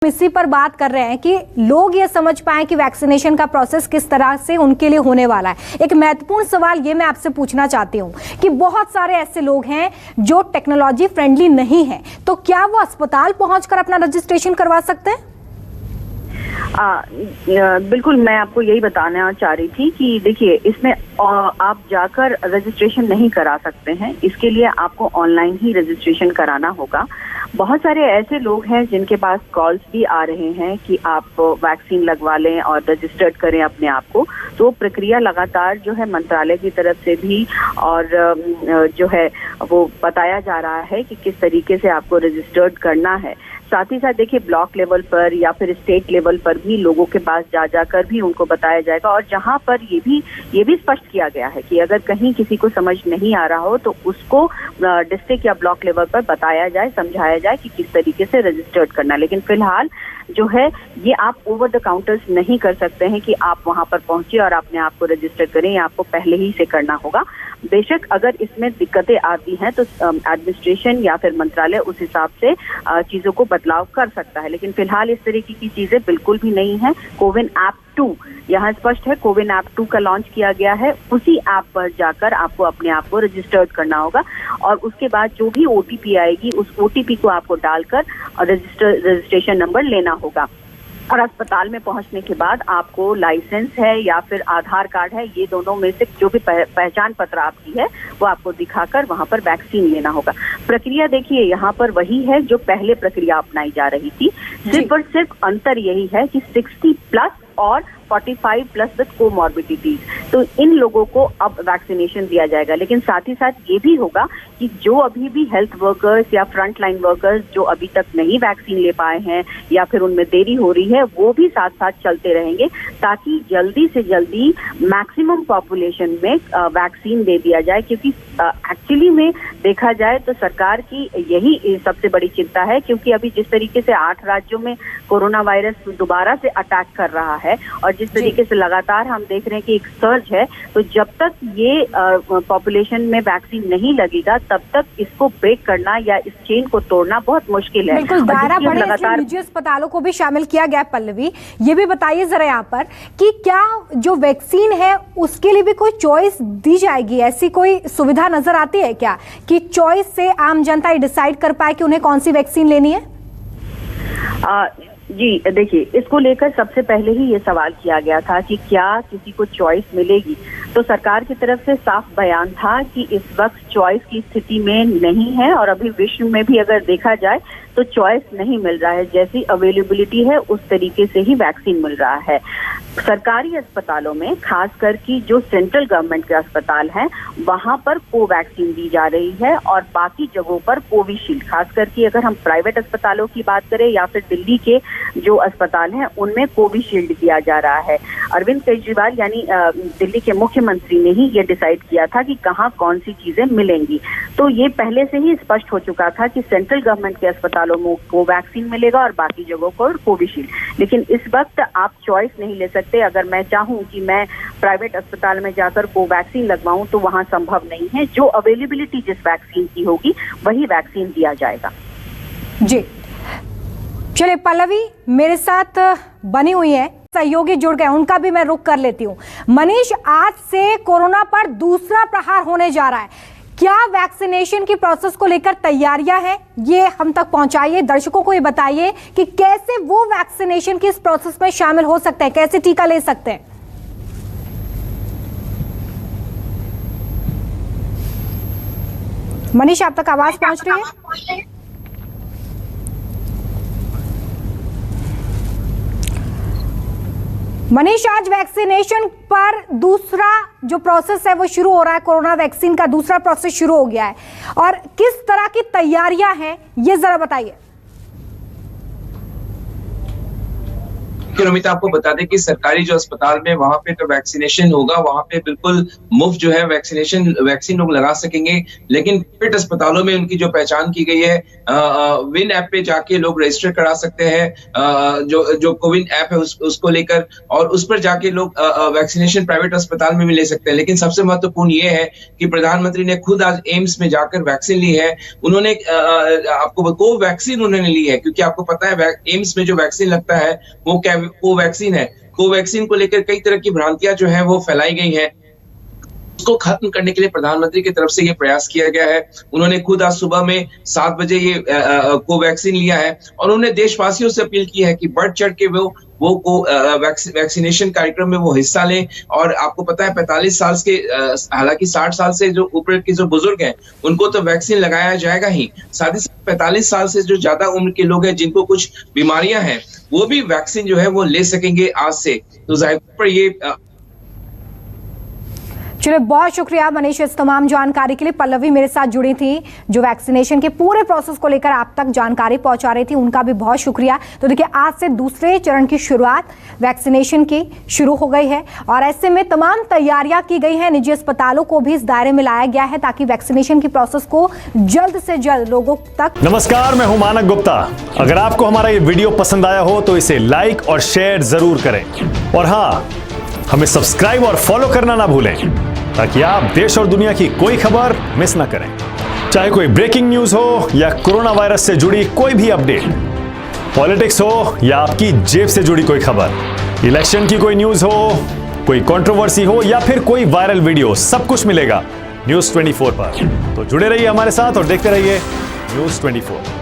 इसी पर बात कर रहे हैं कि लोग ये समझ पाए कि वैक्सीनेशन का प्रोसेस किस तरह से उनके लिए होने वाला है। एक महत्वपूर्ण सवाल ये मैं आपसे पूछना चाहती हूँ कि बहुत सारे ऐसे लोग हैं जो टेक्नोलॉजी फ्रेंडली नहीं है, तो क्या वो अस्पताल पहुंचकर अपना रजिस्ट्रेशन करवा सकते हैं? बिल्कुल, मैं आपको यही बताना चाह रही थी कि देखिए, इसमें आप जाकर रजिस्ट्रेशन नहीं करा सकते हैं। इसके लिए आपको ऑनलाइन ही रजिस्ट्रेशन कराना होगा। बहुत सारे ऐसे लोग हैं जिनके पास कॉल्स भी आ रहे हैं कि आप वैक्सीन लगवा लें और रजिस्टर्ड करें अपने आप को। तो प्रक्रिया लगातार जो है मंत्रालय की तरफ से भी और जो है वो बताया जा रहा है कि किस तरीके से आपको रजिस्टर्ड करना है। साथ ही साथ देखिए, ब्लॉक लेवल पर या फिर स्टेट लेवल पर भी लोगों के पास जाकर भी उनको बताया जाएगा। और जहां पर ये भी स्पष्ट किया गया है कि अगर कहीं किसी को समझ नहीं आ रहा हो तो उसको डिस्ट्रिक्ट या ब्लॉक लेवल पर बताया जाए, समझाया जाए कि किस तरीके से रजिस्टर्ड करना। लेकिन फिलहाल जो है ये आप ओवर द काउंटर्स नहीं कर सकते हैं कि आप वहां पर पहुंचे और अपने आप को रजिस्टर करें, या आपको पहले ही से करना होगा। बेशक अगर इसमें दिक्कतें आती हैं तो एडमिनिस्ट्रेशन या फिर मंत्रालय उस हिसाब से चीजों को बदलाव कर सकता है, लेकिन फिलहाल इस तरीके की चीजें बिल्कुल भी नहीं है। कोविन ऐप 2 यहाँ स्पष्ट है, कोविन ऐप 2 का लॉन्च किया गया है। उसी ऐप पर जाकर आपको अपने आप को रजिस्टर्ड करना होगा और उसके बाद जो भी ओटीपी आएगी उस ओटीपी को आपको डालकर रजिस्ट्रेशन नंबर लेना होगा। और अस्पताल में पहुंचने के बाद आपको लाइसेंस है या फिर आधार कार्ड है, ये दोनों में से जो भी पहचान पत्र आपकी है वो आपको दिखाकर वहां पर वैक्सीन लेना होगा। प्रक्रिया देखिए यहाँ पर वही है जो पहले प्रक्रिया अपनाई जा रही थी, सिर्फ और सिर्फ अंतर यही है कि 60+ और 45+ विद कोमॉर्बिडिटीज, तो इन लोगों को अब वैक्सीनेशन दिया जाएगा। लेकिन साथ ही साथ ये भी होगा कि जो अभी भी हेल्थ वर्कर्स या फ्रंट लाइन वर्कर्स जो अभी तक नहीं वैक्सीन ले पाए हैं या फिर उनमें देरी हो रही है, वो भी साथ साथ चलते रहेंगे ताकि जल्दी से जल्दी मैक्सिमम पॉपुलेशन में वैक्सीन दे दिया जाए। क्योंकि एक्चुअली में देखा जाए तो सरकार की यही सबसे बड़ी चिंता है, क्योंकि अभी जिस तरीके से 8 राज्यों में कोरोना वायरस दोबारा से अटैक कर रहा है और जिस तरीके से लगातार हम देख रहे हैं कि एक सर्ज है, तो जब तक ये पॉपुलेशन में वैक्सीन नहीं लगेगा तब तक इसको ब्रेक करना या इस चेन को तोड़ना बहुत मुश्किल है। बिल्कुल, दायरा बढ़े इसलिए निजी अस्पतालों को भी शामिल किया गया। पल्लवी, ये भी बताइए जरा यहाँ पर कि क्या जो वैक्सीन है उसके लिए भी कोई चॉइस दी जाएगी? ऐसी कोई सुविधा नजर आती है क्या कि चॉइस से आम जनता डिसाइड कर पाए कि उन्हें कौन सी वैक्सीन लेनी है? जी देखिए, इसको लेकर सबसे पहले ही ये सवाल किया गया था कि क्या किसी को चॉइस मिलेगी, तो सरकार की तरफ से साफ बयान था कि इस वक्त चॉइस की स्थिति में नहीं है और अभी विश्व में भी अगर देखा जाए तो चॉइस नहीं मिल रहा है। जैसी अवेलेबिलिटी है उस तरीके से ही वैक्सीन मिल रहा है। सरकारी अस्पतालों में खासकर की जो सेंट्रल गवर्नमेंट के अस्पताल हैं वहां पर कोवैक्सीन दी जा रही है और बाकी जगहों पर कोविशील्ड। खासकर की अगर हम प्राइवेट अस्पतालों की बात करें या फिर दिल्ली के जो अस्पताल हैं उनमें कोविशील्ड दिया जा रहा है। अरविंद केजरीवाल यानी दिल्ली के मुख्यमंत्री ने ही ये डिसाइड किया था कि कहाँ कौन सी चीजें मिलेंगी। तो ये पहले से ही स्पष्ट हो चुका था कि सेंट्रल गवर्नमेंट के अस्पतालों में कोवैक्सीन मिलेगा और बाकी जगहों पर कोविशील्ड। लेकिन इस वक्त आप चॉइस नहीं ले सकते। अगर मैं चाहूँ कि मैं प्राइवेट अस्पताल में जाकर कोवैक्सीन लगवाऊं तो वहां संभव नहीं है। जो अवेलेबिलिटी जिस वैक्सीन की होगी वही वैक्सीन दिया जाएगा। जी चलिए, पल्लवी मेरे साथ बनी हुई है, सहयोगी जुड़ गए, उनका भी मैं रुख कर लेती हूँ। मनीष, आज से कोरोना पर दूसरा प्रहार होने जा रहा है, क्या वैक्सीनेशन की प्रोसेस को लेकर तैयारियां हैं? ये हम तक पहुंचाइए, दर्शकों को ये बताइए कि कैसे वो वैक्सीनेशन की इस प्रोसेस में शामिल हो सकते हैं, कैसे टीका ले सकते हैं। मनीष, आप तक आवाज पहुंच रही है? मनीष, आज वैक्सीनेशन पर दूसरा जो प्रोसेस है वो शुरू हो रहा है, कोरोना वैक्सीन का दूसरा प्रोसेस शुरू हो गया है और किस तरह की तैयारियां हैं ये जरा बताइए। लेकिन अमित आपको बता दें कि सरकारी जो अस्पताल में वहां पे तो वैक्सीनेशन होगा, वहां पे बिल्कुल मुफ्त जो है वैक्सीन लोग लगा सकेंगे। लेकिन प्राइवेट अस्पतालों में उनकी जो पहचान की गई है, विन ऐप पे जाके लोग रजिस्टर करा सकते हैं, जो कोविन ऐप है उसको लेकर, और उस पर जाके लोग वैक्सीनेशन प्राइवेट अस्पताल में भी ले सकते हैं। लेकिन सबसे महत्वपूर्ण ये है कि प्रधानमंत्री ने खुद आज एम्स में जाकर वैक्सीन ली है। उन्होंने आपको कोवैक्सीन उन्होंने ली है, क्योंकि आपको पता है एम्स में जो वैक्सीन लगता है वो कोवैक्सीन है। कोवैक्सीन को लेकर कई तरह की भ्रांतियां जो है वो फैलाई गई हैं, उसको खत्म करने के लिए प्रधानमंत्री की तरफ से ये प्रयास किया गया है। उन्होंने खुद आज सुबह में 7 बजे ये कोवैक्सीन लिया है, और उन्होंने देशवासियों से अपील की है कि बढ़ चढ़ के वो वैक्सीनेशन कार्यक्रम में वो हिस्सा लें। और आपको पता है 45 साल के, हालांकि 60 साल से जो ऊपर के जो बुजुर्ग हैं उनको तो वैक्सीन लगाया जाएगा ही, साथ ही 45 साल से जो ज्यादा उम्र के लोग हैं जिनको कुछ बीमारियां हैं वो भी वैक्सीन जो है वो ले सकेंगे आज से। तो जाहिर पर ये चलिए, बहुत शुक्रिया मनीष इस तमाम जानकारी के लिए। पल्लवी मेरे साथ जुड़ी थी जो वैक्सीनेशन के पूरे प्रोसेस को लेकर आप तक जानकारी पहुंचा रही थी, उनका भी बहुत शुक्रिया। तो देखिए, आज से दूसरे चरण की शुरुआत वैक्सीनेशन की शुरू हो गई है, और ऐसे में तमाम तैयारियां की गई हैं। निजी अस्पतालों को भी इस दायरे में लाया गया है ताकि वैक्सीनेशन की प्रोसेस को जल्द से जल्द लोगों तक। नमस्कार, मैं हूं मानक गुप्ता। अगर आपको हमारा ये वीडियो पसंद आया हो तो इसे लाइक और शेयर जरूर करें, और हाँ, हमें सब्सक्राइब और फॉलो करना ना भूलें ताकि आप देश और दुनिया की कोई खबर मिस ना करें। चाहे कोई ब्रेकिंग न्यूज हो या कोरोना वायरस से जुड़ी कोई भी अपडेट, पॉलिटिक्स हो या आपकी जेब से जुड़ी कोई खबर, इलेक्शन की कोई न्यूज हो, कोई कंट्रोवर्सी हो या फिर कोई वायरल वीडियो, सब कुछ मिलेगा News 24 पर। तो जुड़े रहिए हमारे साथ और देखते रहिए News 24।